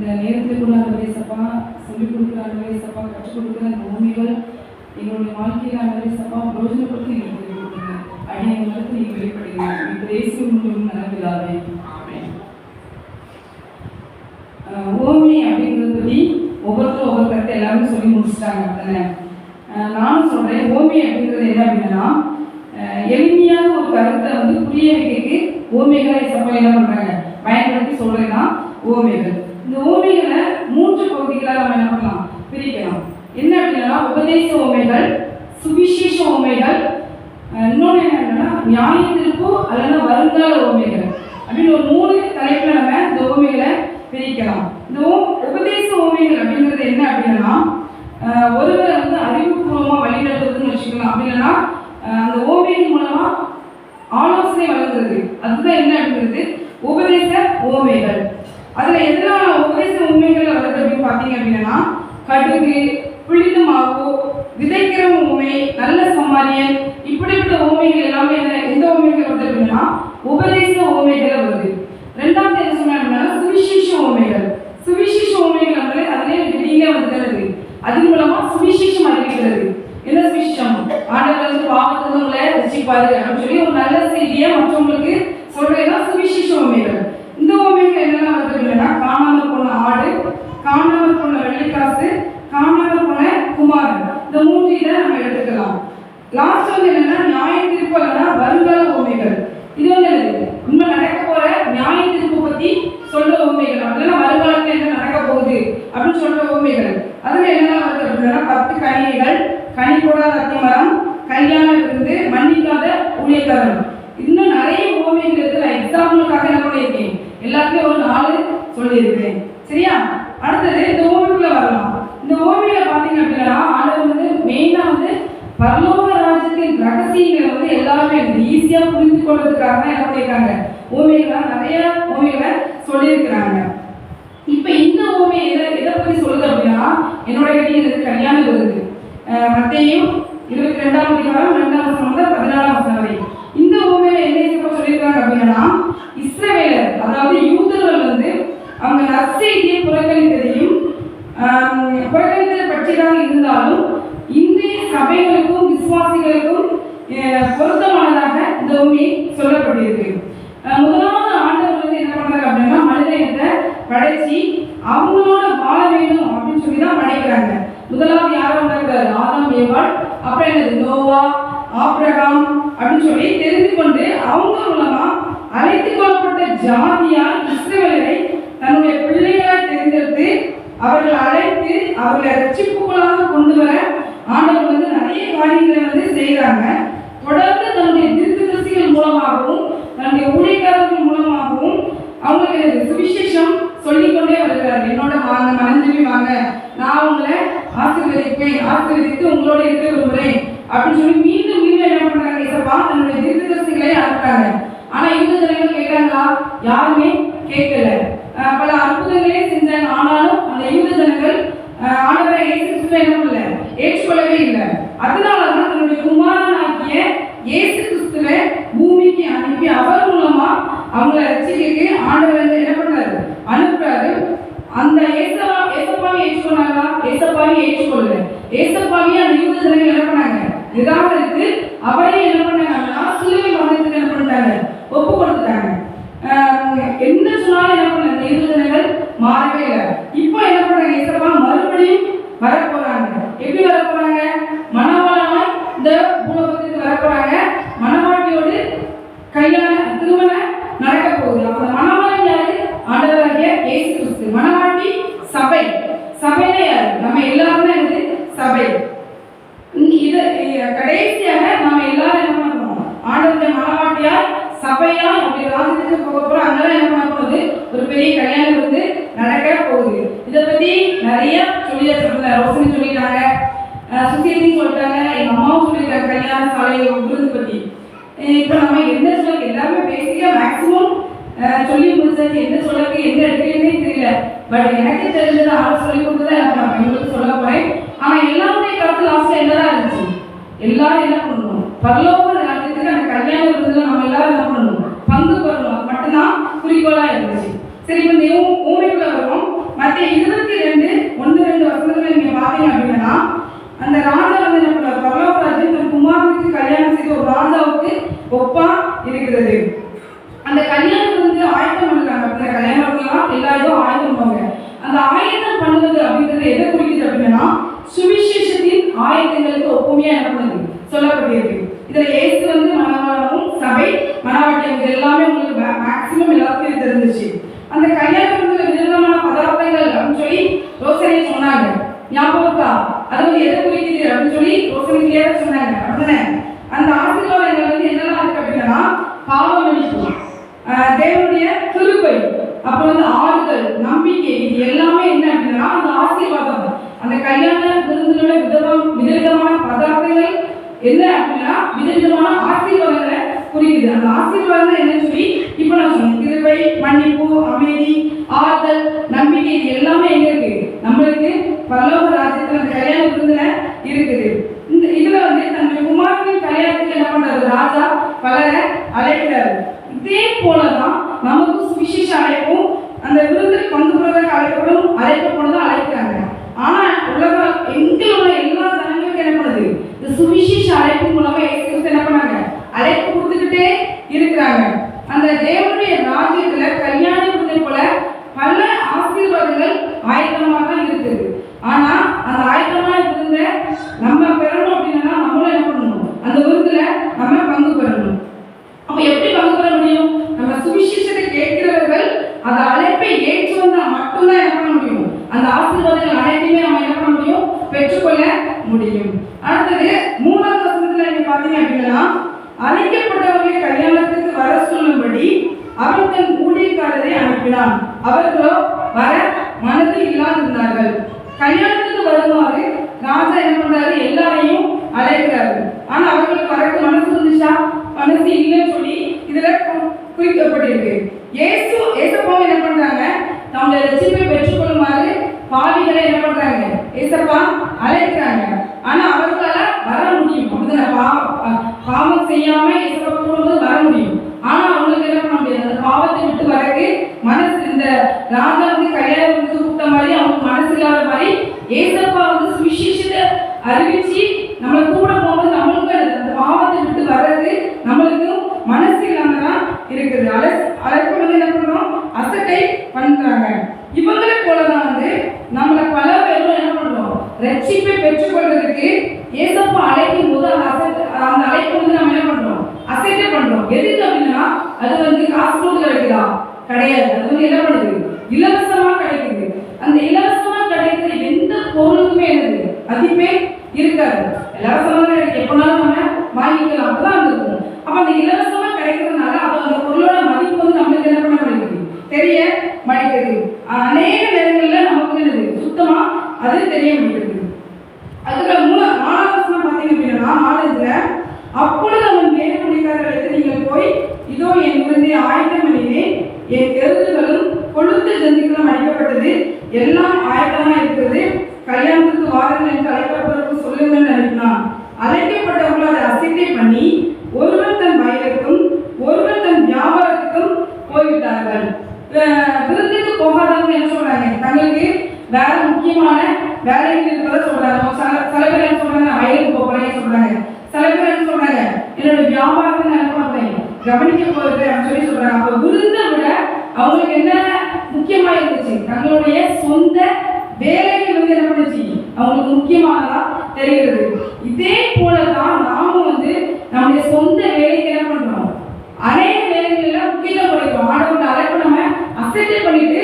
இந்த நேரத்தில் கூட அந்த வயசப்பா சொல்லிக் கொடுக்குற அந்த வயசப்பா கற்றுக் கொடுக்குற அந்த உண்மைகள் எங்களுடைய வாழ்க்கையில் அந்த வயசப்பா பிரயோஜனப்படுத்தி நீங்கள் வெளிப்படுத்துங்க. அடிய உங்களுக்கு நீங்கள் வெளிப்படுங்க. இப்போ தேசிய உங்களுக்கு நல்லவில்லாவே ஓமி அப்படிங்கிறத பற்றி ஒவ்வொருத்தரும் ஒவ்வொரு கருத்தை எல்லாருமே சொல்லி முடிச்சுட்டாங்க. தானே நானும் சொல்கிறேன். ஓமி அப்படிங்கிறது என்ன அப்படின்னா எளிமையான ஒரு கருத்தை புரிய வைக்கிறதுக்கு ஓமைகளை சபை என்ன பண்ணுறாங்க பயன்படுத்தி சொல்கிறேன்னா ஓமைகள். இந்த ஓமைகளை 3 பகுதிகளாக நம்ம என்ன பண்ணலாம் பிரிக்கலாம். என்ன அப்படின்னா உபதேச ஓமைகள், சுவிசேஷ ஓமைகள், இன்னொன்று என்னன்னா நியாய தீர்ப்பு அல்லது வருங்கால ஓமைகள் அப்படின்னு ஒரு 3 தலைப்பில் நம்ம இந்த ஓமைகளை பிரிக்கலாம். இந்த உபதேச ஓமைகள் அப்படிங்கிறது என்ன அப்படின்னா ஒருவர் அறிவுபூர்வமாக வழிநடத்துறதுன்னு வச்சுக்கலாம். அப்படின்னா அந்த ஓமையின் மூலமா ஆலோசனை வழங்குறது, அதுதான் என்ன அப்படிங்கிறது உபதேச ஓமைகள். அதுல எதெல்லாம் உபதேச உண்மைகள் வருது அப்படின்னு பார்த்தீங்க அப்படின்னா கடுகு, புளித்த மாவு, விதைக்கிற ஊமை, நல்ல சமாரியன், இப்படிப்பட்ட ஊமைகள் எல்லாமே எந்த ஊமைகள் வருது அப்படின்னா உபதேச ஊமைகள் வருது. ரெண்டாவது என்ன சொன்னா சுவிசேஷ ஊமைகள். சுவிசேஷ ஊமைகள் அதுலேயே வெளியிலே வந்துடுறது. அதன் மூலமா சுவிசேஷம் அறிவிக்கிறது. என்ன சுவிசேஷம்? ஆண்டவர் பாவத்துல உங்களை ரட்சிப்பாரு அப்படின்னு சொல்லி ஒரு நல்ல செய்தியை மற்றவங்களுக்கு சொல்றதுனா சுவிசேஷ ஊமைகள். இந்த ஊமைகள் என்னெல்லாம் வருது அப்படின்னா காணாமல் போன ஆடு, காணாமல் போன வெள்ளிக்காசு, காணாமல் போன குமாரன், இந்த 3 இதை நம்ம எடுத்துக்கலாம். லாஸ்ட் என்னன்னா நியாய தீர்ப்பு அல்லனா வருங்கால ஊமைகள். இது உண்மை நடக்க போற நியாய தீர்ப்பு பத்தி சொல்ற ஊமைகள், அப்படின்னா வருங்காலத்துல என்ன நடக்க போகுது அப்படின்னு சொல்ற ஊமைகள். அதுல என்னெல்லாம் வருது அப்படின்னா 10 கனிகள், கனி போடாத அத்திமரம், கல்யாண விருந்து, மன்னிக்காத ஊழியக்காரன், இன்னும் நிறைய ஓமைகள் இருக்கு. நான் எக்ஸாம்பிளுக்காக என்ன பண்ணியிருக்கேன், எல்லாத்தையும் ஒரு 4 சொல்லியிருக்கேன். சரியா? அடுத்தது இந்த ஓமைக்குள்ள வரலாம். இந்த ஓமையில பார்த்தீங்க அப்படின்னா ஆண்டவர் மெயினா பரலோக ராஜ்யத்தின் ரகசியங்களை எல்லாருமே ஈஸியா புரிந்து கொள்றதுக்காக தான் என்ன பண்ணியிருக்காங்க ஓமைகளை நிறைய ஓமைகளை சொல்லியிருக்கிறாங்க. இப்ப இந்த ஓமை எதை பத்தி சொல்லுது அப்படின்னா என்னோட கேட்டீங்க கல்யாண விருந்து, மத்தேயு 22ஆம் அதிகாரம் 2ஆம் வசனம் முதல் 14ஆம் வசனம் வரை. இந்த ஓமையில என்ன சொல்லியிருக்காங்க அப்படின்னா இஸ்ரவேலர் அதாவது யூதர்கள் அவங்க நற்செய்தியை புறக்கணித்ததையும் புறக்கணித்ததை பற்றியதாக இருந்தாலும் இந்திய சபைகளுக்கும் விசுவாசிகளுக்கும் பொருத்தமானதாக இந்த உண்மை சொல்லப்பட்டிருக்கு. முதலாவது ஆண்டவர் என்ன பண்றாங்க அப்படின்னா மனித இனத்தை படைச்சி அவங்களோட வாழ வேண்டும் அப்படின்னு சொல்லி தான் படைக்கிறாங்க. முதலாவது யாரும் வந்தாங்க? ஆதாம், ஏவாள், அப்புறம் என்னது நோவா, ஆபிரகாம் அப்படின்னு சொல்லி தெரிந்து கொண்டு அவங்க மூலமா அழைத்து கொள்ளப்பட்ட ஜாதியால் இஸ்ரவேலரை தன்னுடைய பிள்ளைகளாக தேர்ந்தெடுத்து அவர்களை அழைத்து அவர்களை ரட்சிப்புகளாக கொண்டு வர ஆண்டவர் நிறைய காரியங்களை செய்கிறாங்க. தொடர்ந்து தன்னுடைய தீர்க்கதரிசிகள் மூலமாகவும் தன்னுடைய ஊழியக்காரர்கள் மூலமாகவும் அவங்களுக்கு சுவிசேஷம் சொல்லிக்கொண்டே வருகிறார். என்னோட வாங்க, மனந்திரும்பி வாங்க, நான் உங்களை ஆசீர்வதித்து உங்களோட இருக்க விரும்புகிறேன் அப்படின்னு சொல்லி மீண்டும் மீண்டும் என்ன பண்றாங்க? இசப்பா தன்னுடைய தீர்க்கதரிசிகளை அனுப்புறாங்க. ஆனா யூத ஜனங்கள் கேட்கிறாங்களா? யாருமே கேட்கல. பல அற்புதங்களே செஞ்சாங்க. ஆனாலும் அந்த யூத ஜனங்கள் ஆண்டவரை இயேசு கிறிஸ்துவை என்ன பண்ணல, ஏற்றுக்கொள்ளவே இல்லை. அதனாலதான் தன்னுடைய குமாரனாகிய இயேசு கிறிஸ்துவை பூமிக்கு அனுப்பி அவர் மூலமா அவங்களை ரட்சிக்க ஆண்டவர் என்ன பண்றாரு, அனுப்புறாரு. அந்த ஏசப்பாவை ஏற்றுக்கொண்டாங்களா? ஏசப்பாவை ஏற்றுக்கொள்ளல. ஏசப்பாவையே அந்த யூத ஜனங்கள் என்ன பண்ணாங்க, நிராகரித்து அவரையே என்ன பண்ணாங்கன்னா சிலுவை மரணத்துக்கு என்ன பண்ணிட்டாங்க, ஒப்பு கொடுத்துட்டாங்க. என்ன சொன்னாலும் என்ன பண்ண இந்த யூத ஜனங்கள் மாறவே இல்லை. இப்போ என்ன பண்றாங்க? ஏசப்பா மறுபடியும் வரப்போறாங்க. எப்படி வரப்போறாங்க? மணவாளனாய் இந்த பூலோகத்துக்கு வரப்போறாங்க. மணவாட்டியோடு கல்யாண திருமணம் நடக்க போகுது. அப்ப மணவாளன் யாரு? ஆண்டவராகிய இயேசு கிறிஸ்து. மணவாட்டி சபை. சபையில யாரு? நம்ம எல்லாருமே சபை. இது கடைசியாக நம்ம எல்லாரும் என்ன பண்றோம்? ஆண்டவருடைய மணவாட்டியார் சபையா அப்படி ராஜ்யத்துக்கு போக போறோம். அங்கெல்லாம் என்ன பண்ண போகுது? ஒரு பெரிய கல்யாணம் நடக்க போகுது. இதை பத்தி நிறைய சொல்லிட்டாங்க. ரோசனி சொல்லிட்டாங்க, சுசீலி சொல்லிட்டாங்க, எங்க அம்மாவும் சொல்லிட்டாங்க கல்யாண சாலை விருது பத்தி. இப்ப நம்ம என்ன சொல்ல எல்லாமே பேசிக்கா மேக்சிமம் சொல்லி முடிச்சாச்சு. என்ன சொல்ல என்ன எடுக்கிறதே தெரியல. பட் எனக்கு தெரிஞ்சது ஆள் சொல்லி கொடுத்ததான் எனக்கு நான் உங்களுக்கு சொல்ல போறேன். ஆனா எல்லாருடைய கருத்து லாஸ்ட்ல என்னதான் இருந்துச்சு? எல்லாரும் என்ன பண்ணணும்? பரலோக ராஜ்யத்துக்கு அந்த கல்யாண விருதுல நம்ம எல்லாரும் என்ன பண்ணணும்? பங்கு பெறணும். அது மட்டும்தான் குறிக்கோளா இருந்துச்சு. சரி, இப்ப இந்த ஊமைக்குள்ள வருவோம். மத்திய மத்திய 22:1-2 நீங்க பாத்தீங்க அப்படின்னா அந்த ராஜா வந்து என்ன பண்றாரு, பரலோக ராஜ்யம் தன் குமாரனுக்கு கல்யாணம் செய்த ஒரு ராஜாவுக்கு ஒப்பா இருக்கிறது. அந்த கல்யாணம் வந்து ஆயத்தம் பண்றாங்க. அந்த கல்யாணத்துலாம் எல்லா இதுவும் ஆயத்தம் பண்ணுவாங்க. அந்த ஆயத்தம் பண்ணுவது அப்படின்றது எதை குறிக்குது அப்படின்னா சுவிசேஷத்தின் ஆயத்தங்களுக்கு ஒப்புமையா என்ன பண்ணுது சொல்லப்பட்டிருக்கு. இதுல இயேசு வந்து மணவாளனும் சபை மணவாட்டியும் இது எல்லாமே உங்களுக்கு மேக்சிமம் எல்லாருக்கும் தெரிஞ்சிச்சு. அந்த கல்யாணத்துல விதவிதமான பதார்த்தங்கள் அப்படின்னு சொல்லி ரோசனை சொன்னாங்க. ஞாபகம் இருக்கா? அது வந்து எதை குறிக்குது அப்படின்னு சொல்லி ரோசனை கிளியரா சொன்னாங்க. அப்படின்னா அந்த ஆசீர்வாதங்கள் வந்து என்னெல்லாம் இருக்கு அப்படின்னா பாவ மன்னிப்பு, தேவனுடைய கிருபை, அப்புறம் வந்து ஆறுதல், நம்பிக்கை, இது எல்லாமே என்ன அப்படின்னா அந்த ஆசீர்வாதம். அந்த கல்யாண விருந்துல விதவிதமான பதார்த்தங்கள் என்ன அப்படின்னா விதவிதமான ஆசீர்வாதங்களை குறிக்குது. அந்த ஆசீர்வாதம் என்னன்னு சொல்லி இப்ப நான் சொன்னேன். கிருபை, மன்னிப்பு, அமைதி, ஆறுதல், நம்பிக்கை, இது எல்லாமே எங்க இருக்கு? நம்மளுக்கு பரலோக ராஜ்யத்துல அந்த கல்யாண விருந்துல இருக்குது. இந்த இதுல வந்து தன்னுடைய குமாரனின் கல்யாணத்துக்கு என்ன பண்றாரு? ராஜா பலரை அழைக்கிறாரு. இதே போலதான் நமக்கு சுவிசேஷ அழைப்பும் அந்த விருந்தில் பங்கு பெறுவதற்கு அழைக்கப்படுறதும் அழைக்கிறாங்க. ஆனா உலகம் எங்கே உள்ள எல்லா ஜனங்களுக்கும் என்ன பண்ணுது? இந்த சுவிசேஷ அழைப்பு மூலமா என்ன பண்ணாங்க? அழைப்பு கொடுத்துக்கிட்டே இருக்கிறாங்க. அந்த தேவனுடைய ராஜ்யத்துல கல்யாண விருந்தை போல பல ஆசீர்வாதங்கள் ஆயத்தமாக தான் இருக்குது. ஆனா அந்த ஆயத்தமான விருந்தை நம்ம பெறணும் அப்படின்னா நம்மளும் என்ன பண்ணணும்? அந்த விருந்துல நம்ம பங்கு பெறணும். அப்ப எப்படி பங்கு பெற முடியும்? நம்ம சுவிசேஷத்தை கேட்கிறவர்கள் அந்த அழைப்பை ஏற்று வந்தா மட்டும்தான் என்ன பண்ண முடியும்? அந்த ஆசீர்வாதங்கள் அனைத்தையுமே நம்ம என்ன பண்ண முடியும்? பெற்றுக்கொள்ள முடியும். அடுத்தது 3வது வசனத்துல நீங்க பாத்தீங்க அப்படின்னா அழைக்கப்பட்டவர்களை கல்யாணத்துக்கு வர சொல்லும்படி அவன் தன் ஊழியக்காரரை அனுப்பினான். அவர்களோ வர மனதில் இல்லாதிருந்தார்கள். கல்யாணத்துக்கு வருமாறு ராஜா என்ன பண்றாரு? எல்லாரையும் அழைக்கிறாரு. ஆனா அவர்களுக்கு வரக்கு மனசு இருந்துச்சா? மனசு இல்லைன்னு சொல்லி இதுல குறிக்கப்பட்டிருக்கு. ஏசப்பாவை என்ன பண்றாங்க? தங்களுடைய ரட்சிப்பை பெற்றுக்கொள்ளுமாறு பாவிகளை என்ன பண்றாங்க? ஏசப்பா அழைக்கிறாங்க. ஆனா அவர்களால வர முடியும். பாவம் செய்யாம ஏசப்பா கூடும்போது வர முடியும். ஆனா அவங்களுக்கு என்ன பண்ண முடியாது? அந்த பாவத்தை விட்டு வரக்கு மனசு இந்த ராஜா வந்து கல்யாணத்துக்கு கூப்பிட்ட மாதிரி அவங்களுக்கு மனசு இல்லாத மாதிரி ஏசப்பா வந்து சுவிசேஷத்தை அறிவிச்சு நம்மளை கூட போகும்போது நம்மளுக்கு அந்த பாவத்தை விட்டு வர்றது நம்மளுக்கு மனசு இல்லாம தான் இருக்குது. அழைப்பு வந்து என்ன பண்றோம்? அசட்டை பண்றாங்க. இவங்களை போலதான் வந்து நம்மளை பல பேரும் என்ன பண்றோம்? ரட்சிப்பை பெற்றுக்கொள்றதுக்கு ஏசப்பா அழைக்கும் போது அந்த அழைப்பு வந்து நம்ம என்ன பண்றோம்? அசட்டை பண்றோம். எதுக்கு அப்படின்னா அது வந்து காசு போட்டு கிடைக்குதா? கிடையாது. அது வந்து என்ன பண்ணுது? இலவசமா கிடைக்குது. அந்த இலவசமா கிடைக்கிற எந்த பொருளுக்குமே என்னது மதிப்பே இருக்காது. இலவசமா எப்பனாலும் நம்ம வாங்கிக்கலாம், அப்பதான் இருக்கும். அப்ப அந்த இலவசமா கிடைக்கிறதுனால அந்த பொருளோட மதிப்பு வந்து நம்மளுக்கு என்ன பண்ண மாட்டேங்குது? தெரிய மாட்டேங்குது. அநேக நேரங்கள்ல நமக்கு என்னது சுத்தமா அது தெரிய மாட்டேங்குது. அதுல 4வது வசனம் பாத்தீங்க அப்படின்னா 4ல அப்பொழுது அவன் வேறு பணிக்காரர்களுக்கு நீங்கள் போய் இதோ என் விருந்தை ஆயத்தம் பண்ணினேன், என் எருதுகளும் கொழுத்த ஜந்துக்களும் அடிக்கப்பட்டது, எல்லாம் ஆயத்தமா இருக்கிறது, கல்யாணத்துக்கு வாருங்கள் என்று அழைக்கப்பட்டவர்களுக்கு சொல்லுங்கள் அனுப்பினான். அழைக்கப்பட்டவர்கள் அதை அசட்டை பண்ணி ஒருவர் தன் வயலுக்கும் ஒருவர் தன் வியாபாரத்துக்கும் போய்விட்டார்கள். விருந்துக்கு போகாதவங்க என்ன சொல்றாங்க? தங்களுக்கு வேற முக்கியமான வேலைகள் இருப்பதை சொல்றாங்க. சில பேர் என்ன சொல்றாங்க? வயலுக்கு போறேன்னு சொல்றாங்க. சில பேர் என்ன சொல்றாங்க? என்னோட வியாபாரத்தை நான் பண்றேன், கவனிக்க போறது அப்படின்னு சொல்றாங்க. அப்ப விருந்தை விட அவங்களுக்கு என்ன முக்கியமா இருந்துச்சு? தங்களுடைய சொந்த வேலைகள் வந்து என்ன பண்ணுச்சு? அவங்களுக்கு முக்கியமானதா தெரிகிறது. இதே போலதான் நாமும் வந்து நம்முடைய சொந்த வேலைக்கு என்ன பண்றோம்? அநேக வேலைகள் முக்கியத்துவம் கொடுக்கிறோம். ஆண்டவரோட அழைப்பு நம்ம அசட்டை பண்ணிட்டு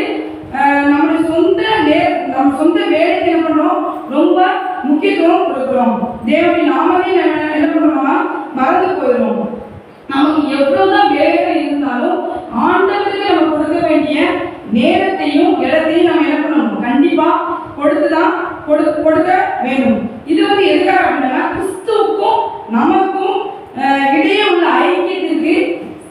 நம்முடைய சொந்த வேலைக்கு என்ன பண்றோம்? ரொம்ப முக்கியத்துவம் கொடுக்கிறோம். தேவனுடைய நாமத்தை என்ன பண்றோம்னா மறந்து போயிடும். நமக்கு எவ்வளவுதான் வேலைகள் இருந்தாலும் ஆண்டவருக்கு நம்ம கொடுக்க வேண்டிய நேரத்தையும் இடத்தையும் நம்ம என்ன பண்ணணும்? கண்டிப்பா கொடுத்துதான் கொடுக்க வேண்டும். இது வந்து எதுக்காக அப்படின்னா கிறிஸ்துவுக்கும் நமக்கும் இடையே உள்ள ஐக்கியத்திற்கு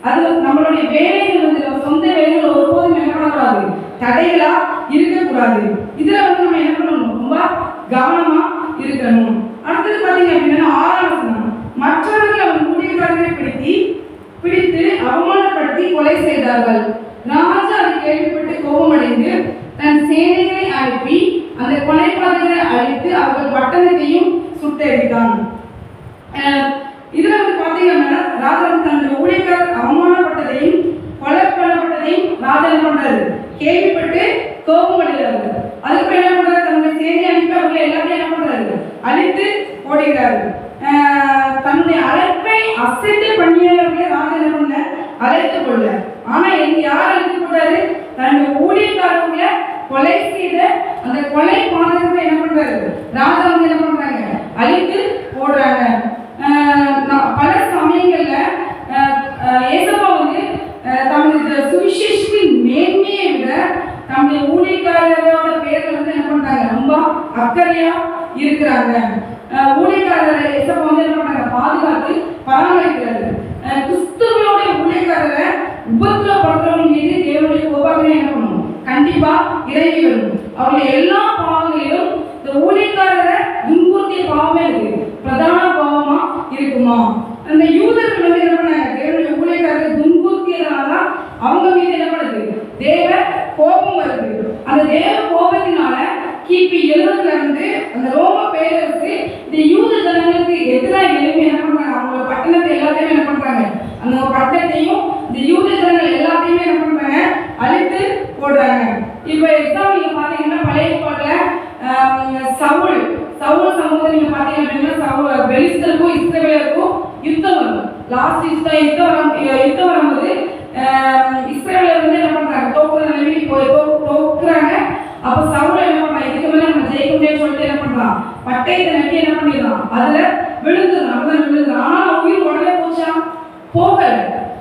அது நம்மளுடைய வேலைகள் வந்து சொந்த வேலைகள் ஒருபோதும் என்ன பண்ணக்கூடாது? தடைகளா இருக்கக்கூடாது. இதுல வந்து நம்ம என்ன பண்ணணும்? ரொம்ப கவனமா இருக்கணும். அடுத்தது பாத்தீங்க அப்படின்னா 6வது வசனம், மற்றவர்கள் அவன் ஊழியக்காரர்களை பிடித்து அவமானப்படுத்தி கொலை செய்தார்கள். ராஜா அதை கேள்விப்பட்டு கோபமடைந்து தன் சேனைகளை அனுப்பி அந்த கொலைபாதகரை அழித்து அவர்கள் பட்டணத்தையும் சுட்டெரித்தான். இதுல வந்து பாத்தீங்கன்னா ராஜா தன்னுடைய ஊழியக்காரர் அவமானப்பட்டதையும் கொலை பண்ணப்பட்டதையும் ராஜா என்ன பண்றாரு, கேள்விப்பட்டு கோபம் அடைகிறாரு. அதுக்கு என்ன பண்றாரு, தன்னுடைய சேனை அனுப்பி அவர்களை எல்லாத்தையும் என்ன பண்றாரு, அழித்து ஓடுகிறாரு. தன்னுடைய அழைப்பை அசைத்து பண்ணியவர்களை ராஜா என்ன பண்ண, அழைத்து கொள்ள. ஆனா யார் அழைத்து கொண்டாரு, தன்னுடைய ஊழியக்காரர்களை கொலை செய்த அந்த கொலை பாதகத்தை என்ன பண்றாரு, ராஜா வந்து என்ன பண்றாங்க, அழித்து போடுறாங்க. பல சமயங்கள்ல ஏசப்பா வந்து தம்முடைய சுவிசேஷத்தின் மேன்மையை விட தம்முடைய ஊழியக்காரரோட பேர்கள் வந்து என்ன பண்றாங்க, ரொம்ப அக்கறையா இருக்கிறாங்க. ஊழியக்காரரை ஏசப்பா வந்து என்ன பண்றாங்க, பாதுகாத்து பராமரிக்கிறாரு. கிறிஸ்துவோட ஊழியக்காரரை உபத்திரப்படுத்துறவங்க மீது தேவனுடைய கோபாக்களை என்ன பண்ணணும், கண்டிப்பா இறங்கி வரும். அவருடைய எல்லா பாவங்களிலும் இந்த ஊழியக்காரரை துன்புறுத்திய பாவமே இருக்கு, பிரதான பாவமா இருக்குமா? அந்த யூதர்கள் வந்து என்ன பண்ணாங்க, தேவனுடைய ஊழியக்காரரை துன்புறுத்தியதுனால அவங்க மீது என்ன பண்ணுது, தேவ கோபம் வருது. அந்த தேவ கோபத்தினால கிபி 70ல இருந்து அந்த ரோம பேரரசு இந்த யூத ஜனங்களுக்கு எதிராக எழுப்பி என்ன பண்றாங்க, அவங்க பட்டணத்தை எல்லாத்தையும் என்ன பண்றாங்க, அந்த பட்டணத்தையும் இந்த யூத ஜனங்கள் எல்லாத்தையுமே என்ன பண்றாங்க, அழித்து போடுறாங்க. இப்போ எக்ஸாம்பிள் நீங்க பாத்தீங்கன்னா பழைய ஏற்பாட்டுல சவுல் சமூகத்தை நீங்க பாத்தீங்க அப்படின்னா பெலிஸ்தருக்கும் இஸ்ரவேலருக்கும் யுத்தம் வரும். லாஸ்ட் யுத்தம் வரும்போது இஸ்ரவேலர் வந்து என்ன பண்றாங்க, தோக்குற நிலைமைக்கு தோக்குறாங்க. அப்ப சவுல் என்ன பண்றான், இதுக்கு மேல நம்ம ஜெயிக்க முடியும்னு சொல்லிட்டு என்ன பண்றான், பட்டயத்தை நட்டி என்ன பண்ணிடுறான், அதுல விழுந்துறான். ஆனா அவன் உயிர் உடனே போச்சா, போகல.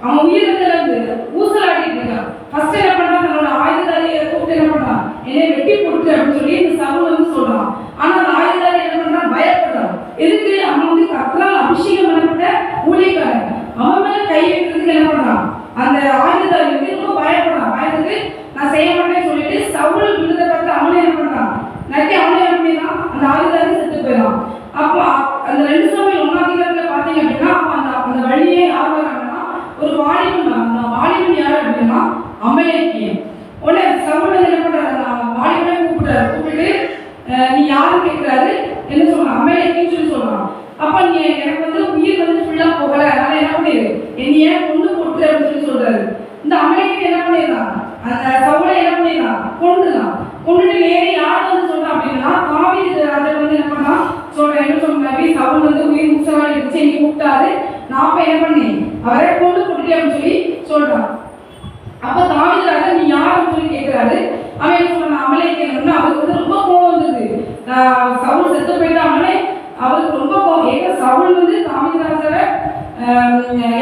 அவன் உயிர் இருந்து ஊசலாடிட்டு இருக்கான். ஃபர்ஸ்ட் என்ன பண்றான், தன்னோட ஆயுததாரியை கூப்பிட்டு என்ன பண்றான், என்னை வெட்டி போட்டு அப்படின்னு சொல்லி இந்த சவுல் வந்து சொல்றான். ஆனா அந்த ஆயுததாரி என்ன பண்றான், பயப்படுறான். எதுக்கு, அவன் வந்து கர்த்தரால் அபிஷேகம் பண்ணப்பட்ட ஊழியக்காரன். அவன் மேல கை வைக்கிறதுக்கு என்ன பண்றான், அந்த ஆயுததாரி வந்து ரொம்ப பயப்படுறான். பயந்துட்டு நான் செய்ய மாட்டேன்னு சொல்லிட்டு சவுல் விழுந்த பார்த்து அவனே என்ன பண்றான், நட்டி அவனே என்ன பண்ணிடுறான், அந்த ஆயுததாரி செத்து போயிடறான். அப்போ அந்த 2 சாமுவேல் 1ஆம் அதிகாரத்துல பாத்தீங்க அப்படின்னா அந்த வழியே யார் வராங்கன்னா ஒரு வாலிபன். அந்த வாலிபன் யாரு அப்படின்னா அமலேக்கியன். உடனே சவுல் என்ன பண்றாரு, அந்த வாலிபனை கூப்பிட்டு நீ யாரும் கேட்கிறாரு, என்ன சொல்றான், அமலேக்கியன்னு சொல்லி சொல்றான். அப்ப நீ எனக்கு வந்து உயிர் வந்து ஃபுல்லா போகல, அதனால என்ன பண்ணிடு, என்னைய கொண்டு போட்டு அப்படின்னு சொல்லி சொல்றாரு. இந்த அமலேக்கியன் என்ன பண்ணிடுறான், அந்த சவுலை என்ன பண்ணிடுறான், கொண்டுட்டு வேற யார் வந்து சொல்றான் அப்படின்னா தாவீது ராஜா வந்து என்ன பண்ணா சொல்றேன், என்ன சொன்னாரு, சவுல் வந்து உயிர் முசலா இருந்துச்சு, நீ கூப்பிட்டாரு, நான் போய் என்ன பண்ணி அவரை கொண்டு போட்டுட்டே அப்படின்னு சொல்லி சொல்றான். அப்ப தாவீது ராஜா நீ யாருன்னு சொல்லி கேட்கிறாரு. அவன் என்ன சொல்றான், அமலேக்கியன். அவருக்கு வந்து ரொம்ப கோவம் வந்தது, சவுல் செத்து போயிட்டாங்களே, அவருக்கு ரொம்ப கோவம். ஏன்னா சவுல் வந்து தாவீது ராஜாவை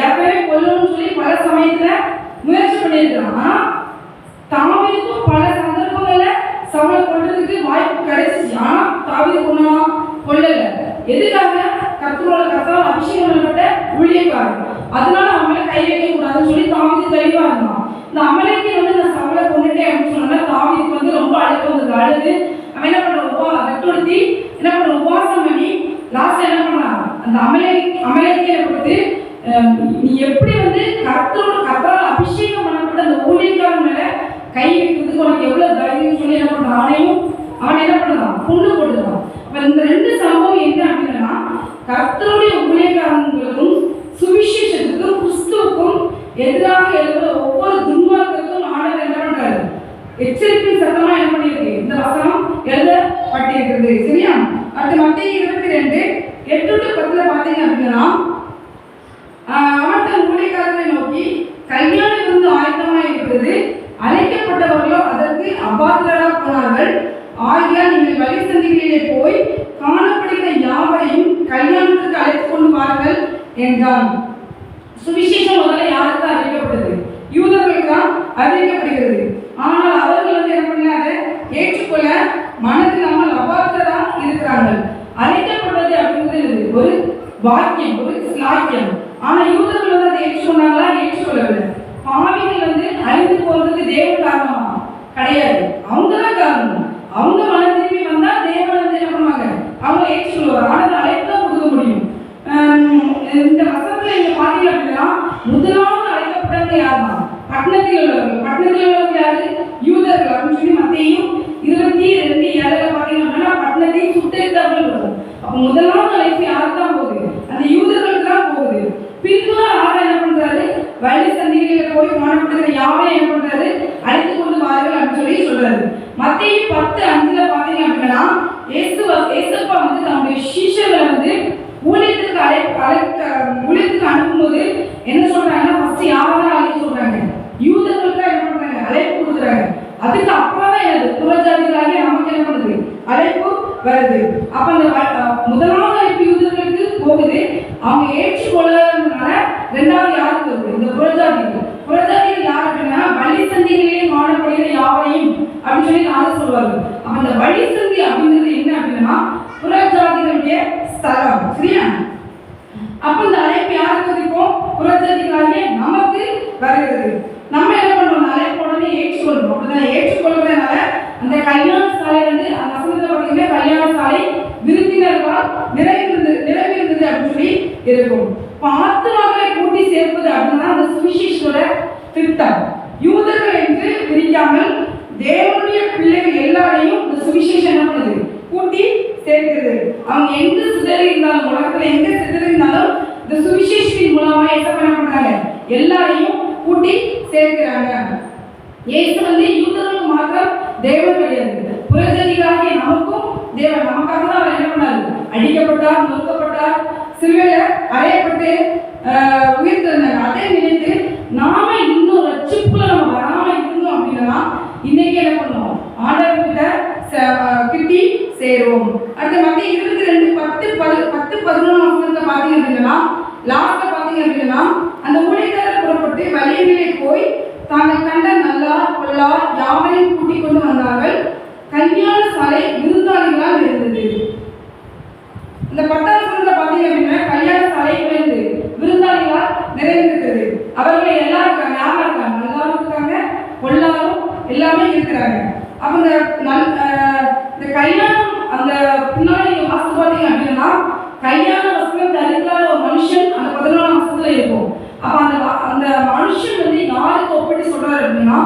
யாரையுமே கொல்லணும்னு சொல்லி பல சமயத்துல முயற்சி பண்ணியிருக்கிறான். ஆனா தாவீதுக்கும் பல சந்தர்ப்பங்கள்ல சவுலை கொல்றதுக்கு வாய்ப்பு கிடைச்சிச்சு. ஆனா தாவீது கொல்லல. எதுக்காக, கர்த்தரால் அபிஷேகம் பண்ணப்பட்ட ஊழியக்காரன். அதனால அவங்கள கை வைக்க கூடாதுன்னு சொல்லி தாவீது தெளிவா இருந்தான். இந்த அமலேக்கியன் வந்து நான் சவுலை கொண்டுட்டேன் அப்படின்னு சொன்னா தாவீதுக்கு வந்து ரொம்ப அழுக்க வந்தது. அழுது அவன் என்ன பண்றான், கட்டுடுத்தி என்ன பண்ற, உபவாசம் பண்ணி லாஸ்ட் என்ன பண்ணான், அந்த அமலேக்கியனை கொடுத்து நீ எப்படி வந்து கர்த்தரால் அபிஷேகம் பண்ணப்பட்ட அந்த ஊழியக்காரன் மேல கை வைக்கிறதுக்கு உனக்கு எவ்வளவு தைரியம் சொல்லி என்ன பண்றான், அவன் என்ன பண்றான், கொண்டு போட்டுறான். அப்ப இந்த 2 சம்பவம் என்ன அப்படின்னா கர்த்தருடைய ஊழியக்காரங்களுக்கும் சுவிசேஷத்துக்கும் கிறிஸ்துவுக்கும் எதிராக எழுதுற ஒவ்வொரு துன்மார்க்கத்துக்கும் ஆண்டவர் என்ன பண்றாரு, எச்சரிக்கை சத்தமா என்ன பண்ணியிருக்கு, இந்த வசனம் எழுதப்பட்டிருக்கிறது. சரியா? அடுத்து மத்தேயு 22:8-10 பாத்தீங்க அப்படின்னா அவன் தன் ஊழியக்காரரை நோக்கி கல்யாண விருந்து ஆயத்தமாக இருக்கிறது, அழைக்கப்பட்டவர்களோ அதற்கு அபாத்திரரா போனார்கள். ஆகியால் நீங்கள் வழி சந்திகளிலே போய் காணப்படுகிற யாவரையும் கல்யாணத்துக்கு அழைத்து கொண்டு வாருங்கள் என்றான். சுவிசேஷம் முதல்ல யாருக்கு தான் அறிவிக்கப்பட்டது, யூதர்களுக்கு தான் அறிவிக்கப்படுகிறது. ஆனால் அவர்கள் வந்து என்ன பண்ணாத ஏற்றுக்கொள்ள மனதில் நம்ம அபாத்திரரா இருக்கிறாங்க. அழைக்கப்படுவது அப்படிங்கிறது ஒரு வாக்கியம், ஒரு ஸ்லாக்கியம். ஆனா யூதர்கள் வந்து அதை ஏற்றுக்கொண்டாங்களா, ஏற்றுக்கொள்ளவில்லை. பாவிகள் வந்து அழிந்து போறதுக்கு தேவன் காரணமா கிடையாது, அவங்க தான் காரணம். அவங்க மன திரும்பி வந்தா தேவன் வந்து என்ன பண்ணுவாங்க, அவங்க ஏற்றுக்கொள்வார். ஆனால் அழைப்பு தான் கொடுக்க முடியும். இந்த வசனத்துல நீங்க பாத்தீங்க அப்படின்னா முதலாவது அழைக்கப்பட்டவங்க யாருன்னா பட்டணத்தில் உள்ளவர்கள். பட்டணத்தில் உள்ளவர்கள் யாரு, யூதர்கள் அப்படின்னு சொல்லி மத்தேயு 22:7 பார்த்தீங்கன்னா பட்டணத்தையும் சுட்டெரித்தார்கள் இருக்கும். அப்போ முதலாவது அழைப்பு யாருக்கு தான் போகுது? அந்த யூதர்களுக்கு தான் போகுது. பின்பு ஆக என்ன பண்றாரு? வழி சந்திகளில் போய் காணப்படுகிற யாரையும் என்ன பண்றாரு? அழைத்து கொண்டு வாருங்கள் அப்படின்னு சொல்றாரு. மத்தேயு 10:5 பார்த்தீங்க அப்படின்னா ஏசப்பா வந்து தன்னுடைய சீஷர்களை வந்து ஊழியத்துக்கு அனுப்பும்போது என்ன சொல்றாங்கன்னா, ஃபர்ஸ்ட் யாரெல்லாம் அழைக்க சொல்றாங்க? யூதர்களுக்கு தான் என்ன பண்றாங்க? அழைப்பு கொடுக்குறாங்க. அதுக்கு அப்புறம் தான் என்னது? புறஜாதிகளாகிய நமக்கு என்ன பண்ணுது? அழைப்பு வருது. அப்ப அந்த முதலாவது அழைப்பு யூதர்களுக்கு போகுது. அவங்க ஏற்றுக்கொள்ளனால ரெண்டாவது யாருக்கு வருது? இந்த புறஜாதிகள். புறஜாதிகள் யார் அப்படின்னா வழி சந்திகளிலே காணப்படுகிற யாரையும் அப்படின்னு சொல்லி நான் சொல்லுவாங்க. அப்ப அந்த வழி சந்தி அப்படிங்கிறது என்ன அப்படின்னா புறஜாதிகளுடைய ஸ்தலம். சரியா? அப்ப இந்த அழைப்பு யாருக்கு இருக்கும்? புறஜாதிகளாகிய நமக்கு வருகிறது. நம்ம என்ன பண்றோம்? அழைப்பு உடனே ஏற்றுக்கொள்றோம். அப்படிதான் ஏற்றுக்கொள்றதுனால அந்த கல்யாண சாலை வந்து அந்த வசனத்தை பார்த்தீங்கன்னா கல்யாண சாலை விருந்தினர்களால் நிறைந்திருந்தது அப்படின்னு சொல்லி இருக்கும். ஆத்துமாக்களை கூட்டி சேர்ப்பது அப்படின்னா அந்த சுவிசேஷத்தோட திட்டம். யூதர்கள் என்று பிரிக்காமல் தேவனுடைய பிள்ளைகள் எல்லாரையும் இந்த சுவிசேஷம் என்ன பண்ணுது? கூட்டி சேர்க்கிறது. அவங்க எங்க சிதறி இருந்தாலும், உலகத்துல எங்க சிதறி இருந்தாலும் இந்த சுவிசேஷத்தின் மூலமா என்ன பண்றாங்க? எல்லாரையும் கூட்டி சேர்க்கிறாங்க. இயேசு வந்து யூதர்களுக்கு மாத்திரம் தேவன் கிடையாது, புறஜாதிகளாகிய நமக்கும் தேவன். நமக்காக தான் அவர் என்ன பண்ணாரு? அடிக்கப்பட்டார், நொறுக்கப்பட்டார், சிலுவையில அறையப்பட்டு உயிர்த்தெழுந்தாங்க. அதை நினைத்து நாம இன்னும் ரட்சிப்புல நம்ம வராம இருந்தோம் அப்படின்னா இன்னைக்கு என்ன பண்ணுவோம்? ஆண்டவர்கிட்ட கிட்டி சேருவோம். அடுத்த மத்திய 22:10-11 பார்த்தீங்க அப்படின்னா லாஸ்ட்ல பார்த்தீங்க அப்படின்னா அந்த ஊழியக்காரர் புறப்பட்டு வழியிலே போய் தாங்கள் கண்ட நல்லார் கொள்ளார் யாவரையும் கூட்டிக் கொண்டு வந்தார்கள். கல்யாண சாலை விருந்தாளிகளால் இருந்தது. இந்த 10வது பார்த்தீங்க அப்படின்னா கல்யாண சாலை விருந்தாளிகளால் நிறைந்திருக்கிறது. அவர்கள் எல்லாரும் இருக்காங்க. யாரா இருக்காங்க? நல்லாரும் இருக்காங்க, கொள்ளாரும் எல்லாமே இருக்கிறாங்க. அவங்க இந்த கல்யாணம் அந்த பின்னாடி வாசி பார்த்தீங்க அப்படின்னா கல்யாண வஸ்திரம் தரிக்காத ஒரு மனுஷன் அந்த 14ஆம் வசனத்துல இருக்கும். அப்ப அந்த மனுஷன் வந்து யாருக்கு ஒப்பிட்டு சொல்றாரு அப்படின்னா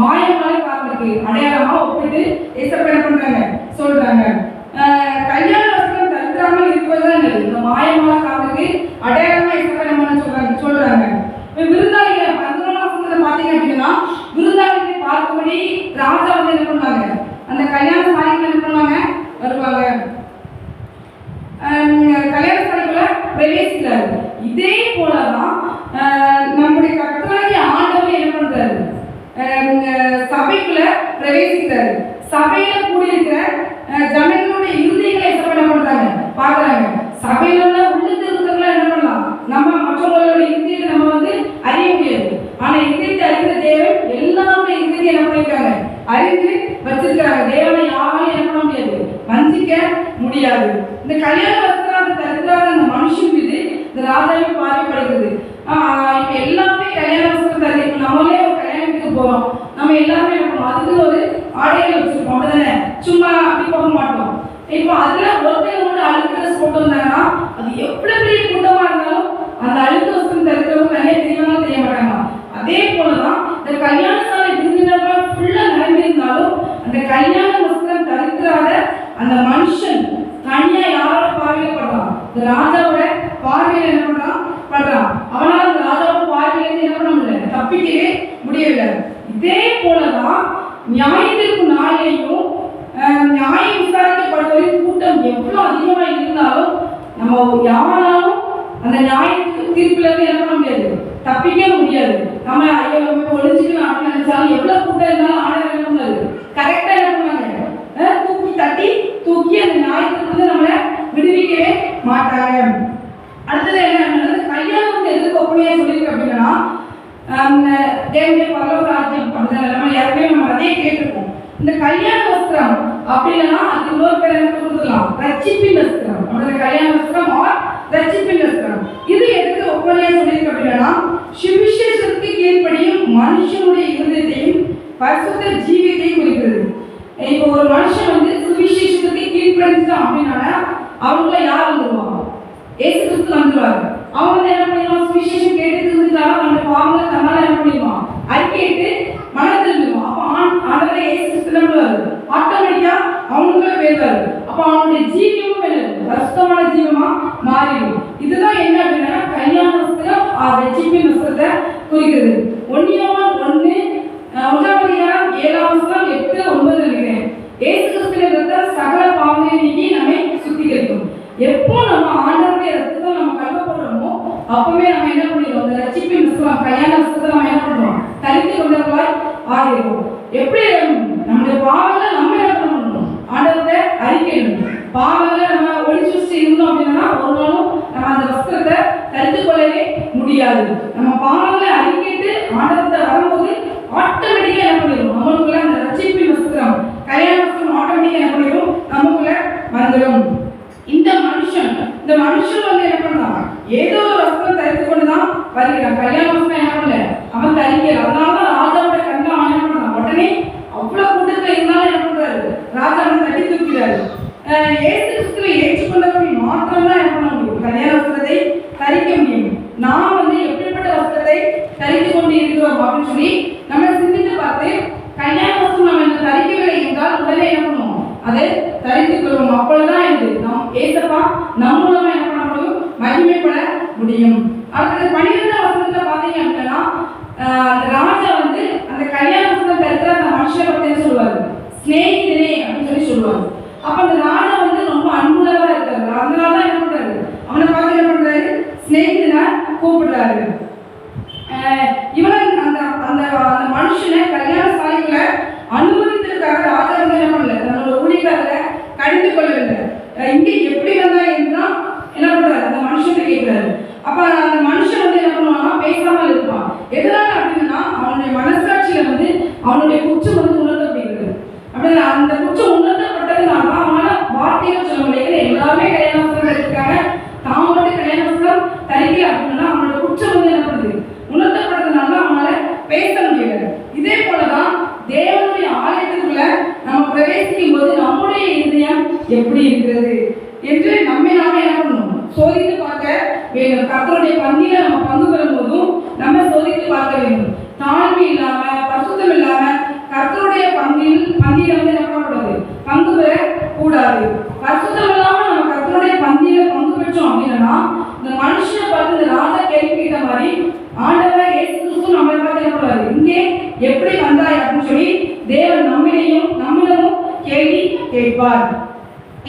மாயமாலக்காரனுக்கு அடையாளமா ஒப்பிட்டு ஏசப்பா என்ன பண்றாங்க? சொல்றாங்க. கல்யாண வஸ்திரம் தரிக்காமல் இருப்பதுதான் இந்த மாயமாலக்காரனுக்கு அடையாளமா ஏசப்பா என்ன சொல்றாங்க. விருந்தாளிகளை 11ஆம் வசனத்துல பார்த்தீங்க அப்படின்னா விருந்தாளிகளை பார்க்கும்படி ராஜா வந்து என்ன பண்ணுவாங்க? அந்த கல்யாண சாலைகள் என்ன பண்ணுவாங்க? வருவாங்க. கல்யாண சாலைக்குள்ள பிரவேசிக்கிறாரு. இதே போலதான் நம்முடைய கர்த்தராகிய ஆண்டவர் என்ன பண்றாரு? சபைக்குள்ள பிரவேசிக்கிறாரு. சபையில கூடியிருக்கிற ஜனங்களுடைய இருதயங்களை என்ன பண்றாங்க? பாக்குறாங்க. சபையில உள்ள உள்ளத்தில் இருக்கிறவங்கள என்ன பண்ணலாம்? நம்ம மற்றவங்களோட இருதயத்தை நம்ம வந்து அறிய முடியாது. ஆனா இருதயத்தை அறிந்த தேவன் எல்லாருடைய இருதயத்தை என்ன பண்ணிருக்காங்க? அறிந்து வச்சிருக்கிறாங்க. தேவனை யாராலும் என்ன பண்ண முடியாது? வஞ்சிக்க முடியாது. இந்த கல்யாண வஸ்திரம் தரிக்காத அந்த மனுஷன் மீது இந்த ராஜாவை பார்வைப்படுகிறது. இப்ப எல்லாமே கல்யாண வஸ்திரம் தருது. இப்ப நம்மளே ஒரு கல்யாணத்துக்கு போறோம், நம்ம எல்லாமே என்ன பண்ணுவோம்? அதுக்கு ஒரு ஆடைகள் வச்சிருப்போம். அப்படிதானே? சும்மா அப்படி போக மாட்டோம். இப்போ அதுல ஒருத்தர் அழுக்கு ட்ரெஸ் போட்டு வந்தாங்கன்னா அது எவ்வளவு பெரிய கூட்டமா இருந்தாலும் அந்த அழுக்கு வஸ்திரம் தருக்கிறவங்க நிறைய தெரியவங்க தெரிய மாட்டாங்க. அதே போலதான் இந்த கல்யாண சாலை விருந்தினர்கள் ஃபுல்லா நிறைந்திருந்தாலும் அந்த கல்யாண வஸ்திரம் தரிக்காத அந்த மனுஷன் தனியா யாரோட பார்வையில படுறான்? இந்த ராஜாவோட பார்வையில என்ன பண்றான்? அவனால அந்த ராஜாவோட பார்வையில என்ன பண்ண முடியல, தப்பிக்கவே முடியவில்லை. இதே போலதான் நியாயத்திற்கு நாளையும் நியாயம் விசாரிக்கப்படுவதின் கூட்டம் எவ்வளவு அதிகமா இருந்தாலும் நம்ம யாராலும் அந்த நியாயத்துக்கு தீர்ப்புல இருந்து என்ன பண்ண முடியாது? தப்பிக்க முடியாது. நம்ம ஒழிஞ்சுக்கலாம் அப்படின்னு நினைச்சாலும் எவ்வளவு கூட்டம் இருந்தாலும் ஆண்டவர் என்ன பண்ணாரு? கரெக்டா என்ன பண்ணுவாங்க? தூக்கி அந்த நியாயத்துக்கு நம்மளை விடுவிக்கவே மாட்டாங்க. அடுத்தது என்ன? கல்யாணம் வந்து எதுக்கு ஒப்பனையா சொல்லியிருக்கு அப்படின்னா தேவனுடைய பரலோக ராஜ்யம் அப்படிதான் நம்ம யாருமே நம்ம அதே கேட்டிருக்கோம். இந்த கல்யாண வஸ்திரம் அப்படி இல்லைன்னா அது இன்னொரு பேர் என்ன கொடுத்துக்கலாம்? ரட்சிப்பின் வஸ்திரம். அப்படின்னா கல்யாண வஸ்திரம் ஆர் ரட்சிப்பின் வஸ்திரம். இது எதுக்கு ஒப்பனையா சொல்லியிருக்கு அப்படின்னா சுவிசேஷத்துக்கு கீழ்ப்படியும் மனுஷனுடைய இருதயத்தையும் பரிசுத்த ஜீவியத்தையும் குறிக்கிறது. இப்போ ஒரு மனுஷன் வந்து சுவிசேஷத்துக்கு கீழ்ப்படிஞ்சான் அப்படின்னா அவங்கள யார் வந்துருவாங்க? ஏசு கிறிஸ்து வந்துருவாரு. அவங்க வந்து என்ன பண்ணிடுவான்? சுவிசேஷம் கேட்டு திருந்தாலும் அந்த பாவங்களை தன்னால என்ன பண்ணிடுவான்? அறிக்கையிட்டு மன திரும்பிடுவான். அப்போ அவனுக்குள்ள போயிருவாரு. அப்ப அவனுடைய ஜீவியமும் பரிசுத்தமான ஜீவமா மாறிடும். இதுதான் என்ன அப்படின்னா கல்யாண வஸ்திரம் ரட்சிப்பின் வஸ்திரத்தை குறிக்கிறது. 1 யோவான் 1:7-8 இருக்கிறேன். இயேசு கிறிஸ்துவின் ரத்தம் சகல பாவங்களை நீக்கி நம்மை சுத்திகரிக்கும். எப்போ நம்ம ஆண்டவருடைய ரத்தத்தை நம்ம கழுவப்படுறோமோ அப்பவே நம்ம என்ன பண்ணிடுவோம், அந்த ரட்சிப்பின் வஸ்திரம் கல்யாண வஸ்திரத்தை நம்ம என்ன பண்ணுவோம், தரித்து கொண்டவர்களாய் ஆகிடுவோம். எப்படி நம்முடைய பாவங்களை நம்ம என்ன பண்ணணும், ஆண்டவரை அறிக்கணும். பாவங்களை நம்ம ஒழிச்சு வச்சு இருந்தோம் அப்படின்னா ஒரு நாளும் நம்ம அந்த வஸ்திரத்தை தரித்து கொள்ளவே முடியாது. நம்ம பாவங்களை அறிக்கிட்டு ஆண்டவத்தை வரும்போது ஆட்டோமேட்டிக்கா என்ன பண்ணிடும், நம்மளுக்குள்ள அந்த ரட்சிப்பின் வஸ்திரம் கல்யாண வஸ்திரம் ஆட்டோமேட்டிக்கா என்ன பண்ணிடும், நமக்குள்ள வந்துடும். இந்த மனுஷன் வந்து என்ன பண்ணான், ஏதோ ஒரு வஸ்திரம் தரித்து கொண்டுதான் வருகிறான். கல்யாண வஸ்திரம் என்ன பண்ணல, அவன் தரிக்கல. அதனாலதான் ராஜாவோட கண்ணை அவன் என்ன பண்ணான், உடனே அவ்வளவு கூட்டத்துல இருந்தாலும் என்ன பண்றாரு, ராஜா அவனை தட்டி தூக்கிறாரு. இயேசு கிறிஸ்துவை ஏற்றுக்கொண்டவர்கள் மாத்திரம்தான் என்ன பண்ண முடியும், கல்யாண வஸ்திரத்தை தரிக்க முடியும். நாம் வந்து எப்படிப்பட்ட வஸ்திரத்தை தரித்து கொண்டு இருக்கிறோம் அப்படின்னு சொல்லி நம்ம சிந்தித்து பார்த்து கல்யாண வஸ்திரம் நம்ம என்ன தரிக்கவில்லை என்றால் உடனே என்ன பண்ணுவோம், அதை தரித்துக் கொள்வோம். அப்பொழுதுதான் இது நம் ஏசப்பா நம்ம மூலமா என்ன பண்ண முடியும், மகிமைப்பட முடியும். அடுத்தது 12ஆம் வசனத்துல பாத்தீங்க அப்படின்னா அந்த ராஜா வந்து அந்த கல்யாண வஸ்திரம் தரிக்கிற அந்த மனுஷனை பத்தி சொல்லுவாரு, ஸ்நேகிதனே அப்படின்னு சொல்லி சொல்லுவாரு. அப்ப அந்த ராஜா வந்து ரொம்ப அன்புள்ளவா இருக்காரு. அதனாலதான் என்ன பண்றாரு, அவனை பார்த்து என்ன பண்றாரு, ஸ்நேகிதனா கூப்பிடுறாரு. இவனை அந்த அந்த மனுஷனை கல்யாண சாலைக்குள்ள அனுமதித்ததுக்காக ராஜா வந்து என்ன பண்ணல, தன்னோட ஊழியக்காரரை கடிந்து கொள்ளவில்லை. இங்க எப்படி வந்தா என்றுதான் என்ன பண்றாரு, அந்த மனுஷன் கேட்கிறாரு. அப்ப அந்த மனுஷன் வந்து என்ன பண்ணுவான்னா பேசாமல் இருப்பான். எதனால அப்படின்னா அவனுடைய மனசாட்சியில வந்து அவனுடைய குற்றம் வந்து உணர்த்தப்படுகிறது. அப்படி அந்த குற்றம் உணர்த்தப்பட்டதுனால அவனால வார்த்தைகள் சொல்ல முடியாது. எல்லாருமே கல்யாண வஸ்திரம் எடுத்துக்காங்க, தான் மட்டும் கல்யாண வஸ்திரம் தரிக்கல அப்படின்னா அவனோட குற்றம் வந்து என்ன பண்ணுது, உணர்த்தப்பட்டதுனால அவனால பேச முடியல. இதே போலதான் தேவனுடைய ஆலயத்துக்குள்ள நம்ம பிரவேசிக்கும் போது நம்முடைய இதயம் எப்படி இருக்கிறது என்று நாமே என்ன பண்ணணும், சோதித்து பார்க்க வேண்டும். கர்த்தருடைய பந்தியில நம்ம பங்கு பெறும் போதும் நம்ம சோதித்து பார்க்க வேண்டும். தாழ்மை இல்லாம பரிசுத்தம் இல்லாம கர்த்தருடைய பந்தியில வந்து என்ன பண்ணக்கூடாது, பங்கு பெற கூடாது. பரிசுத்தம் இல்லாம நம்ம கர்த்தருடைய பந்தியில பங்கு பெற்றோம் அப்படின்னா இந்த மனுஷனை பார்த்து இந்த ராஜா கேள்வி கேட்ட மாதிரி ஆண்டவராக இயேசு கிறிஸ்து நம்மளை பார்த்து என்ன பண்ணாரு, இங்கே எப்படி வந்தாய் அப்படின்னு சொல்லி தேவன் நம்மிடமும் கேள்வி கேட்பார்.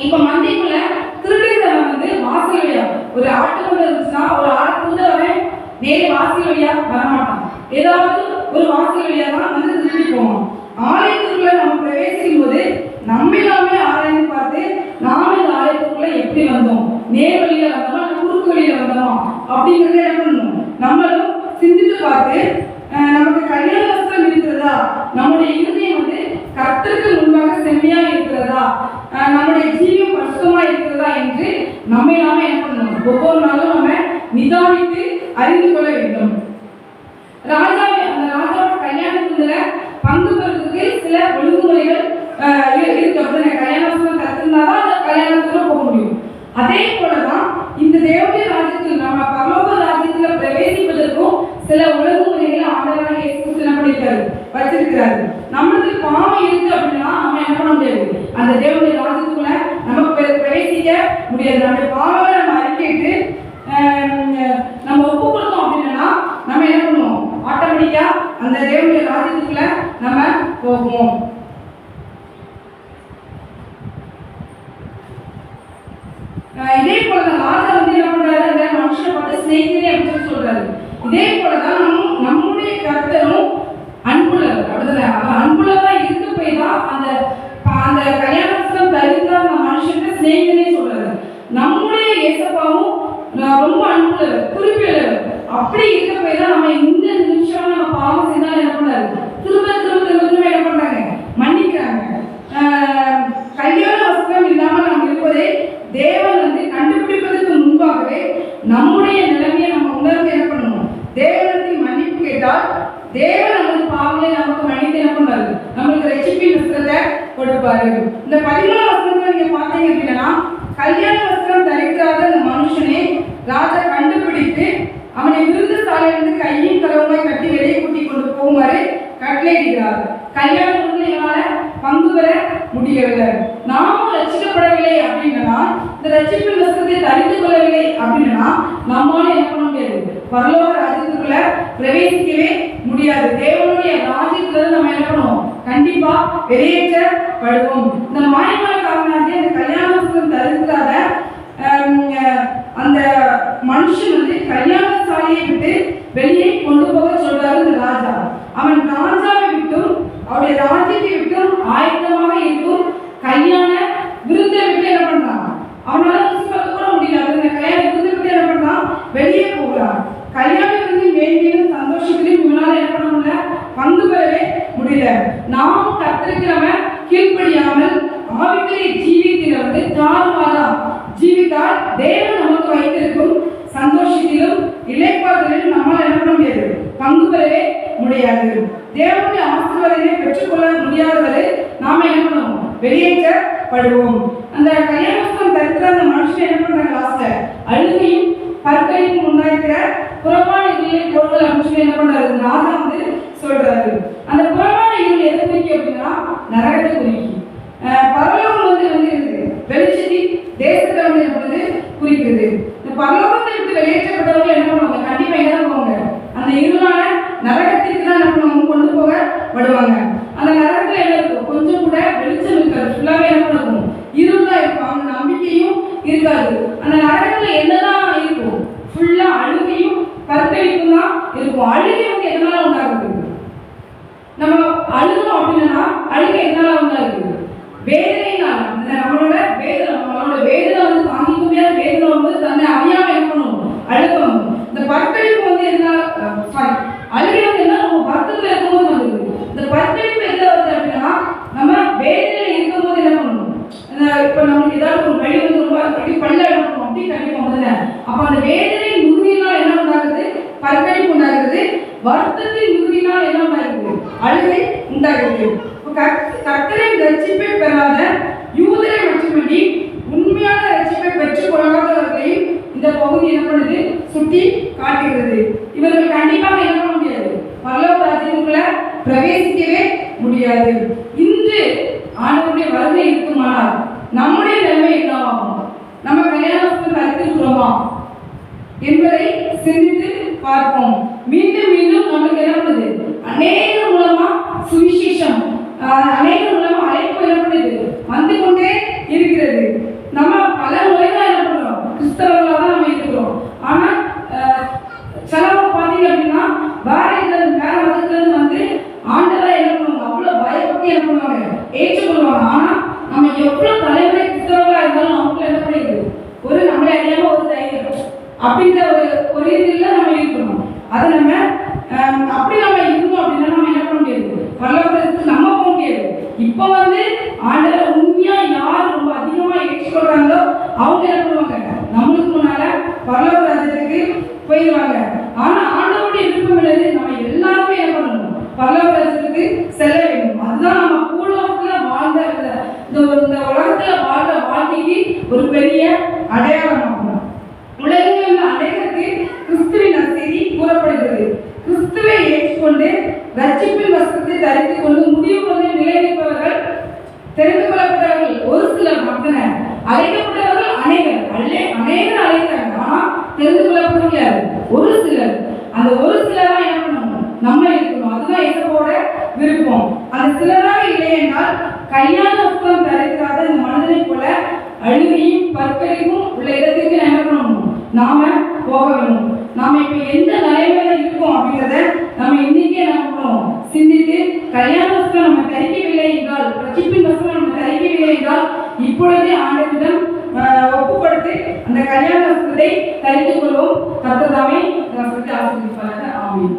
இப்ப மந்திக்குள்ள திருடுகிறவன் வந்து வாசல் வழியா ஒரு ஆட்டுக்குள்ள இருந்துச்சுன்னா ஒரு ஆட்டுக்குள்ளவன் நேரே வாசல் வழியா வரமாட்டான், ஏதாவது ஒரு வாசல் வழியா தான் வந்து திருடி போவான். ஆலயத்துக்குள்ள நம்ம பிரவேசிக்கும் போது நம்மளாமே ஆராய்ந்து பார்த்து நாம இந்த ஆலயத்துக்குள்ள எப்படி வந்தோம், நேர் வழியில வந்தோமா குறுக்கு வழியில வந்தோமா அப்படிங்கறத என்ன பண்ணணும், நம்மளும் சிந்தித்து பார்த்து நமக்கு கல்யாண வஸ்திரம் இருக்கிறதா, நம்முடைய இருதயம் வந்து கர்த்தருக்கு முன்பாக செம்மையா இருக்கிறதா, நம்முடைய ஜீவம் பரிசுத்தமா இருக்கிறதா என்று நாம என்ன பண்ணணும், ஒவ்வொரு நாளும் நம்ம நிதானித்து அறிந்து கொள்ள வேண்டும். அந்த ராஜாவோட கல்யாணத்துல பங்கு பெறுவதற்கு சில ஒழுங்குமுறைகள் இருக்கு. அப்படின்னா கல்யாண வஸ்திரம் கத்திருந்தாதான் அந்த கல்யாணத்துல போக முடியும். அதே போலதான் இந்த தேவனுடைய ராஜ்யத்தில் நம்ம பரலோக ராஜ்யத்துல பிரவேசிப்பதற்கும் சில ஒழுங்குமுறைகளை ஆண்டவராக இயேசு கிறிஸ்து என்ன பண்ணிருக்காரு, வச்சிருக்கிறாரு. நம்மளுக்கு பாவம் இருக்கு அப்படின்னா நம்ம என்ன பண்ண முடியாது, அந்த தேவனுடைய ராஜ்யத்துக்குள்ள நம்ம பிரவேசிக்க முடியாது. நம்முடைய பாவங்களை நம்ம அறிக்கையிட்டு நம்ம ஒப்பு கொடுத்தோம் அப்படின்னா நம்ம என்ன பண்ணுவோம், ஆட்டோமேட்டிக்கா அந்த தேவனுடைய ராஜ்யத்துக்குள்ள நம்ம போவோம். இதே போலதான் ராஜா வந்து என்ன பண்றாரு, அந்த மனுஷனை பார்த்து ஸ்நேகிதனே அப்படின்னு சொல்றாரு. இதே போலதான் நம்முடைய கர்த்தரும் அன்புள்ளவர். அப்படிதான் அன்புள்ளவரா இருக்க போய் தான் அந்த கல்யாணம் தரித்த அந்த மனுஷனுக்கு ஸ்நேகிதனே சொல்றாரு. நம்முடைய ஏசப்பாவும் ரொம்ப அன்புள்ளவர், குறிப்பிடவர். அப்படி இருக்க போய் தான் நம்ம இந்த நிமிஷம் நம்ம பாவம் செய்தாலும் என்ன பண்ணாரு, திரும்ப என்ன பண்றாங்க, மன்னிக்கிறாங்க. கல்யாண வஸ்திரம் இல்லாமல் நாம் இருப்பதை தேவன் வந்து கண்டுபிடிப்பதற்கு முன்பாகவே நம்முடைய நிலைமையை நம்ம உணர்ந்து என்ன பண்ணணும், தேவனுக்கு மன்னிப்பு கேட்டால் தேவன் நமது பாவங்களை நமக்கு மன்னித்து என்ன பண்ணாரு, நம்மளுக்கு ரட்சிப்பின் வஸ்திரத்தை கொடுப்பாரு. இந்த 13ஆம் வசனத்துல நீங்க பாத்தீங்க அப்படின்னா கல்யாண வஸ்திரம் தரிக்காத அந்த மனுஷனை ராஜா கண்டுபிடித்து அவனை விருந்து சாலையிலிருந்து கையும் களவுமாய் கட்டி வெளியே கூட்டி கொண்டு போகுமாறு கட்டளையிடுகிறார். கல்யாண பங்கு பெற முடியவில்லை. நாமும் ரட்சிக்கப்படவில்லை அப்படின்னா, இந்த ரட்சிப்பின் வஸ்திரத்தை தரித்து கொள்ளவில்லை அப்படின்னா நம்மால என்ன பண்ண முடியாது, பரலோக ராஜ்யத்துக்குள்ள பிரவேசிக்கவே முடியாது. தேவனுடைய ராஜ்யத்துல நம்ம என்ன பண்ணுவோம், கண்டிப்பா வெளியேற்றப்படுவோம். இந்த மாயமானக்காரனாகிய அந்த கல்யாண வஸ்திரம் தரிக்காத அந்த மனுஷன் வந்து கல்யாண சாலையை விட்டு வெளியே கொண்டு போக சொல்றாரு இந்த ராஜா. அவன் ராஜாவை விட்டும் அவருடைய ராஜ்யத்தை விட்டும் ஆயத்தமாக இருக்கும் கல்யாண விருந்தை விட்டு என்ன பண்றான், அவனால கூட முடியல. அந்த கல்யாண விருந்தை விட்டு என்ன பண்றான், வெளியே போகிறான். கல்யாண விருந்தின் மேன்மையிலும் சந்தோஷத்திலும் இவனால என்ன பண்ண முடியல, பங்கு பெறவே முடியல. நாம் கர்த்தருக்கு நம்ம கீழ்ப்படியாமல் ஆவிக்குரிய ஜீவியத்தில் வந்து தாறுமாறா ஜீவித்தால் தேவன் நமக்கு வைத்திருக்கும் சந்தோஷத்திலும் இளைப்பாறுதலிலும் நம்மால் என்ன பண்ண முடியாது, பங்கு பெறவே முடியாது. தேவனுடைய ஆசீர்வாதத்தை பெற்றுக்கொள்ள முடியாதவரை நாம என்ன பண்ணுவோம், வெளியேற்றப்படுவோம். அந்த கல்யாணம் தரித்திர அந்த மனுஷன் என்ன பண்றாங்க, லாஸ்ட்ல அழுகையும் பற்களையும் உண்டாயிருக்கிற புறமான இருளை பொருட்கள் அப்படின்னு என்ன பண்றாரு, ராஜா வந்து சொல்றாரு. அந்த புறமான இருள் எதை குறிக்கும் அப்படின்னா நரகத்தை குறிக்கும். பரலோகம் வந்து வெளிச்சத்தின் தேசத்தை வந்து என்பது குறிக்கிறது. இந்த பரலோகத்தை விட்டு வெளியேற்றப்பட்டவர்கள் என்ன பண்ணுவாங்க, கண்டிப்பா என்ன பண்ணுவாங்க, அந்த இருளான நரகத்திற்கு தான் என்ன பண்ணுவாங்க, கொண்டு போகப்படுவாங்க. அந்த நரகத்துல என்ன இருக்கும், கொஞ்சம் கூட வெளிச்சம் இருக்காது, ஃபுல்லாவே என்ன பண்ணுவோம், இருள் தான் இருக்கும். அவங்க நம்பிக்கையும் இருக்காது. அந்த நரகத்துல என்னதான் இருக்கும், ஃபுல்லா அழுகையும் கற்பழிப்பும் தான் இருக்கும். அழுகை வந்து எதனால உண்டாகுது, நம்ம அழுகிறோம் அப்படின்னா அழுகை எதனால உண்டாகுது, வேதனையினால. நம்மளோட வேதனை வந்து தாங்கிக்க முடியாத வேதனை வந்து தன்னை அறியாம என்ன பண்ணும், அழுகணும். இந்த பற்கழிப்பு வந்து என்ன, அழுகை வந்து என்ன, நம்ம வருத்தத்துல இருக்கும்போது வந்துருது. இந்த பற்கழிப்பு எதுல வருது அப்படின்னா நம்ம வேதனையில இருக்கும்போது என்ன பண்ணணும், இப்ப நம்மளுக்கு ஏதாவது ஒரு வழி வந்து ரொம்ப அப்படி பல்ல எடுக்கணும் அப்படி கண்டிப்போம் முதல்ல. அப்ப அந்த வேதனை மிகுதியினால் என்ன உண்டாகுது, பற்கழிப்பு உண்டாகுது. வருத்தத்தின் மிகுதியினால் என்ன உண்டாகுது, அழுகை உண்டாகுது. கர்த்தரின் ரட்சிப்பை பெறாத யூதரை மட்டுமின்றி உண்மையான ரட்சிப்பை பெற்றுக் கொள்ளாதவர்களையும் இந்த பகுதி என்ன பண்ணுது, சுட்டி காட்டுகிறது. இவர்கள் கண்டிப்பாக என்ன பண்ண முடியாது, பரலோக ராஜ்யத்துக்குள்ள பிரவேசிக்கவே முடியாது. இன்று ஆண்டவருடைய வருகை இருக்குமானால் நம்முடைய நிலைமை என்னவாகும், நம்ம கல்யாணத்துக்கு அறிந்திருக்கிறோமா என்பதை சிந்தித்து பார்ப்போம். மீண்டும் மீண்டும் நம்மளுக்கு என்ன பண்ணுது, அநேக மூலமா சுவிசேஷம், அநேக மூலமா அழைப்பு என்ன பண்ணுது, வந்து கொண்டே இருக்கிறது. நம்ம பல முறைகள் என்ன பண்றோம், கிறிஸ்தவர்களாக தான் நம்ம இருக்கிறோம். ஆனா சிலவங்க பார்த்தீங்க அப்படின்னா வேற மதத்துல இருந்து வந்து ஆண்டவரை என்ன பண்ணுவாங்க, அவ்வளவு பயப்பட்டு என்ன பண்ணுவாங்க, ஏற்றுக்கொள்வாங்க. ஆனா நம்ம எவ்வளவு தலைமுறை கிறிஸ்தவர்களா இருந்தாலும் அவங்களுக்கு என்ன பண்ணிடுது, ஒரு நம்மளை அறியாம ஒரு தைரியம் அப்படிங்கிற ஒரு இதில் நம்ம இருக்கணும். அதை நம்ம அப்படி நம்ம இருக்கணும் அப்படின்னா நம்ம என்ன பண்ண முடியாது, பரலோகத்துக்கு நம்ம போக முடியாது. இப்போ வந்து ஆண்டவரை உண்மையா யார் ரொம்ப அதிகமா ஏற்றுக்கொள்றாங்களோ அவங்க என்ன பண்ணுவாங்க, நம்மளுக்கு முன்னால பரலோக ராஜ்யத்துக்கு போயிடுவாங்க. ஆனா ஆண்டவருடைய விருப்பம் உள்ளது நம்ம எல்லாருமே என்ன பண்ணணும், பரலோக ராஜ்யத்துக்கு செல்ல வேண்டும். அதுதான் நம்ம பூலோகத்துல வாழ்ந்த இந்த உலகத்துல வாழ்ற வாழ்க்கைக்கு ஒரு பெரிய அடையாளமாகும். உலகில் உள்ள அனைவருக்கு கிறிஸ்துவின் நற்செய்தி கூறப்படுகிறது. கிறிஸ்துவை ஏற்றுக்கொண்டு ரட்சிப்பின் வஸ்திரத்தை தரித்துக் கொண்டு முடிவு கொண்டு நிலைநிற்பவர்கள் தெரிந்து கொள்ளப்பட்டவர்கள் ஒரு சிலர் மட்டுமே, அழைக்கப்பட்டவர்கள் அநேகர் அழைக்கிறாங்க. ஆனா தெரிந்து கொள்ளப்பட்டவர்கள் ஒரு சிலர். அந்த ஒரு சிலரா என்ன பண்ணணும், நம்ம இருக்கணும். அதுதான் இயேசுவோட விருப்பம். அந்த சிலராக இல்லை என்றால் கல்யாண வஸ்திரம் தரிக்காத இந்த மனிதனை போல அழுகையும் பற்கழிவும் உள்ள இடத்துக்கு என்ன பண்ணணும், நாம போக வேணும். நாம இப்ப எந்த நிலைமையில இருக்கோம் அப்படிங்கிறத நம்ம இன்னைக்கே என்ன பண்ணணும், சிந்தித்து கல்யாண வஸ்திரம் நம்ம தரிக்கவில்லை என்றால், ரட்சிப்பின் வஸ்திரம் நம்ம தரிக்கவில்லை என்றால் இப்பொழுதே ஆண்டவரிடம் ஒப்பு கொடுத்து அந்த கல்யாண வஸ்திரத்தை தரித்துக் கொள்வோம். கர்த்தர் தாமே ஆசீர்வதிப்பாராக. ஆமென்.